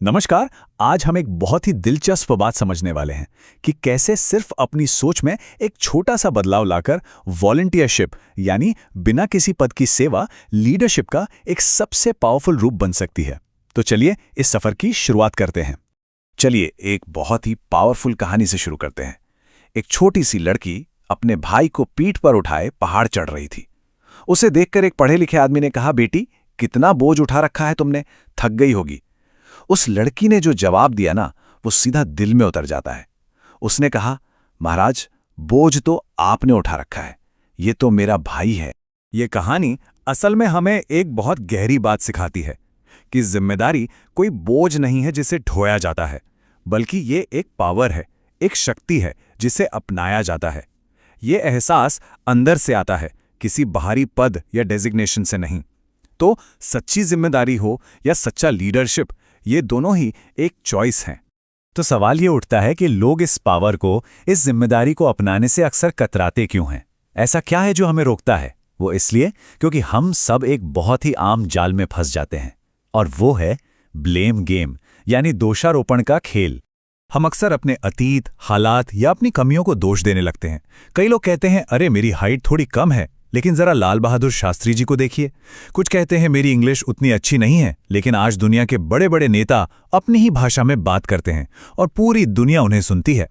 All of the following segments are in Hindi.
नमस्कार। आज हम एक बहुत ही दिलचस्प बात समझने वाले हैं कि कैसे सिर्फ अपनी सोच में एक छोटा सा बदलाव लाकर वॉलंटियरशिप यानी बिना किसी पद की सेवा लीडरशिप का एक सबसे पावरफुल रूप बन सकती है। तो चलिए इस सफर की शुरुआत करते हैं। चलिए एक बहुत ही पावरफुल कहानी से शुरू करते हैं। एक छोटी सी लड़की अपने भाई को पीठ पर उठाए पहाड़ चढ़ रही थी। उसे देखकर एक पढ़े लिखे आदमी ने कहा, बेटी कितना बोझ उठा रखा है तुमने, थक गई होगी। उस लड़की ने जो जवाब दिया ना, वो सीधा दिल में उतर जाता है। उसने कहा, महाराज बोझ तो आपने उठा रखा है, ये तो मेरा भाई है। ये कहानी असल में हमें एक बहुत गहरी बात सिखाती है कि जिम्मेदारी कोई बोझ नहीं है जिसे ढोया जाता है, बल्कि ये एक पावर है, एक शक्ति है जिसे अपनाया जाता है। ये एहसास अंदर से आता है, किसी बाहरी पद या डेजिग्नेशन से नहीं। तो सच्ची जिम्मेदारी हो या सच्चा लीडरशिप, ये दोनों ही एक चॉइस हैं। तो सवाल ये उठता है कि लोग इस पावर को, इस जिम्मेदारी को अपनाने से अक्सर कतराते क्यों हैं? ऐसा क्या है जो हमें रोकता है? वो इसलिए क्योंकि हम सब एक बहुत ही आम जाल में फंस जाते हैं, और वो है ब्लेम गेम, यानी दोषारोपण का खेल। हम अक्सर अपने अतीत, हालात या अपनी कमियों को दोष देने लगते हैं। कई लोग कहते हैं, अरे मेरी हाइट थोड़ी कम है, लेकिन जरा लाल बहादुर शास्त्री जी को देखिए। कुछ कहते हैं, मेरी इंग्लिश उतनी अच्छी नहीं है, लेकिन आज दुनिया के बड़े बड़े नेता अपनी ही भाषा में बात करते हैं और पूरी दुनिया उन्हें सुनती है।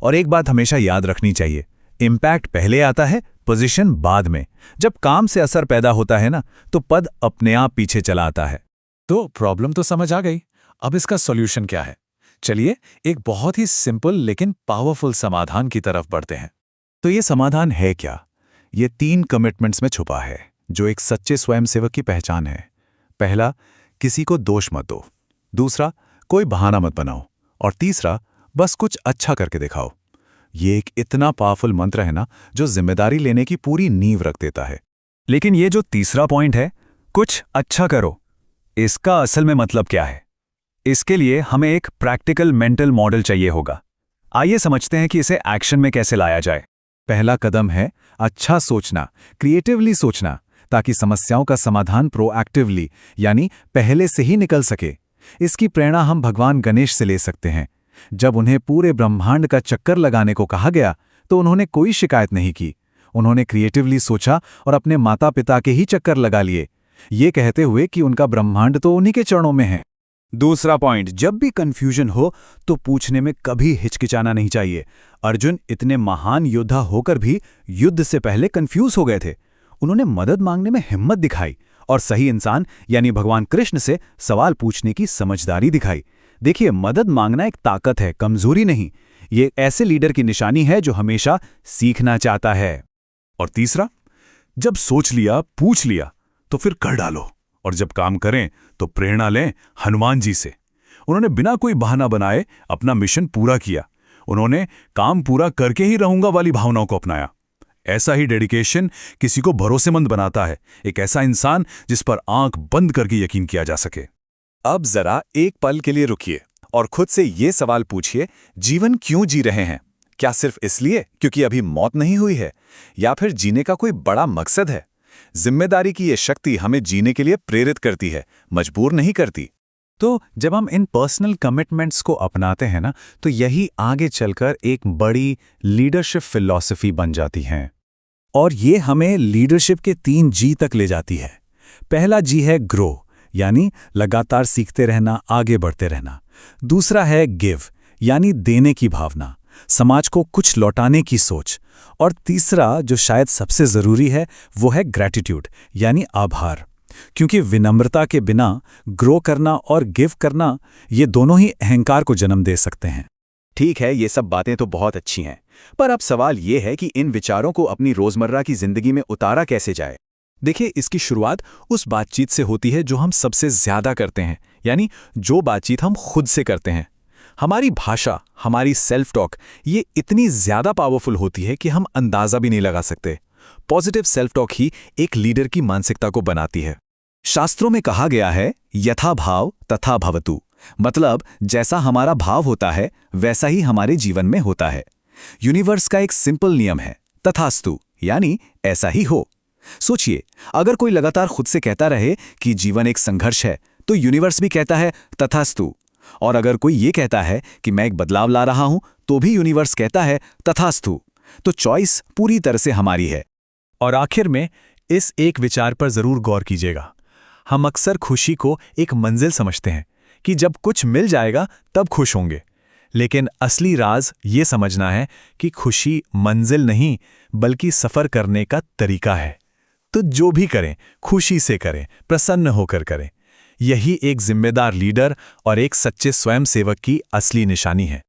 और एक बात हमेशा याद रखनी चाहिए, इम्पैक्ट पहले आता है, पोजीशन बाद में। जब काम से असर पैदा होता है ना, तो पद अपने आप पीछे चला आता है। तो प्रॉब्लम तो समझ आ गई, अब इसका सॉल्यूशन क्या है? चलिए एक बहुत ही सिंपल लेकिन पावरफुल समाधान की तरफ बढ़ते हैं। तो ये समाधान है क्या? ये 3 कमिटमेंट्स में छुपा है, जो एक सच्चे स्वयंसेवक की पहचान है। पहला, किसी को दोष मत दो। दूसरा, कोई बहाना मत बनाओ। और तीसरा, बस कुछ अच्छा करके दिखाओ। ये एक इतना पावरफुल मंत्र है ना, जो जिम्मेदारी लेने की पूरी नींव रख देता है। लेकिन ये जो तीसरा पॉइंट है, कुछ अच्छा करो, इसका असल में मतलब क्या है? इसके लिए हमें एक प्रैक्टिकल मेंटल मॉडल चाहिए होगा। आइए समझते हैं कि इसे एक्शन में कैसे लाया जाए। पहला कदम है अच्छा सोचना, क्रिएटिवली सोचना, ताकि समस्याओं का समाधान प्रोएक्टिवली यानी पहले से ही निकल सके। इसकी प्रेरणा हम भगवान गणेश से ले सकते हैं। जब उन्हें पूरे ब्रह्मांड का चक्कर लगाने को कहा गया, तो उन्होंने कोई शिकायत नहीं की। उन्होंने क्रिएटिवली सोचा और अपने माता पिता के ही चक्कर लगा लिए, ये कहते हुए कि उनका ब्रह्मांड तो उन्हीं के चरणों में है। दूसरा पॉइंट, जब भी कंफ्यूजन हो तो पूछने में कभी हिचकिचाना नहीं चाहिए। अर्जुन इतने महान योद्धा होकर भी युद्ध से पहले कंफ्यूज हो गए थे। उन्होंने मदद मांगने में हिम्मत दिखाई और सही इंसान यानी भगवान कृष्ण से सवाल पूछने की समझदारी दिखाई। देखिए, मदद मांगना एक ताकत है, कमजोरी नहीं। ये ऐसे लीडर की निशानी है जो हमेशा सीखना चाहता है। और तीसरा, जब सोच लिया, पूछ लिया, तो फिर कर डालो। और जब काम करें तो प्रेरणा लें हनुमान जी से। उन्होंने बिना कोई बहाना बनाए अपना मिशन पूरा किया। उन्होंने काम पूरा करके ही रहूंगा वाली भावनाओं को अपनाया। ऐसा ही डेडिकेशन किसी को भरोसेमंद बनाता है, एक ऐसा इंसान जिस पर आंख बंद करके यकीन किया जा सके। अब जरा एक पल के लिए रुकिए और खुद से ये सवाल पूछिए, जीवन क्यों जी रहे हैं? क्या सिर्फ इसलिए क्योंकि अभी मौत नहीं हुई है, या फिर जीने का कोई बड़ा मकसद है? जिम्मेदारी की ये शक्ति हमें जीने के लिए प्रेरित करती है, मजबूर नहीं करती। तो जब हम इन पर्सनल कमिटमेंट्स को अपनाते हैं ना, तो यही आगे चलकर एक बड़ी लीडरशिप फिलॉसफी बन जाती है। और ये हमें लीडरशिप के 3 जी तक ले जाती है। पहला जी है ग्रो, यानी लगातार सीखते रहना, आगे बढ़ते रहना। दूसरा है गिव, यानी देने की भावना, समाज को कुछ लौटाने की सोच। और तीसरा, जो शायद सबसे जरूरी है, वो है ग्रैटिट्यूड, यानी आभार। क्योंकि विनम्रता के बिना ग्रो करना और गिव करना, ये दोनों ही अहंकार को जन्म दे सकते हैं। ठीक है, ये सब बातें तो बहुत अच्छी हैं, पर अब सवाल ये है कि इन विचारों को अपनी रोजमर्रा की जिंदगी में उतारा कैसे जाए। देखिए, इसकी शुरुआत उस बातचीत से होती है जो हम सबसे ज्यादा करते हैं, यानी जो बातचीत हम खुद से करते हैं। हमारी भाषा, हमारी सेल्फ टॉक, ये इतनी ज्यादा पावरफुल होती है कि हम अंदाजा भी नहीं लगा सकते। पॉजिटिव सेल्फ टॉक ही एक लीडर की मानसिकता को बनाती है। शास्त्रों में कहा गया है, यथा भाव तथा भवतु, मतलब जैसा हमारा भाव होता है वैसा ही हमारे जीवन में होता है। यूनिवर्स का एक सिंपल नियम है, तथास्तु, यानी ऐसा ही हो। सोचिए, अगर कोई लगातार खुद से कहता रहे कि जीवन एक संघर्ष है, तो यूनिवर्स भी कहता है तथास्तु। और अगर कोई ये कहता है कि मैं एक बदलाव ला रहा हूं, तो भी यूनिवर्स कहता है तथास्तु। तो चॉइस पूरी तरह से हमारी है। और आखिर में इस एक विचार पर जरूर गौर कीजिएगा। हम अक्सर खुशी को एक मंजिल समझते हैं कि जब कुछ मिल जाएगा तब खुश होंगे, लेकिन असली राज ये समझना है कि खुशी मंजिल नहीं बल्कि सफर करने का तरीका है। तो जो भी करें खुशी से करें, प्रसन्न होकर करें। यही एक जिम्मेदार लीडर और एक सच्चे स्वयंसेवक की असली निशानी है।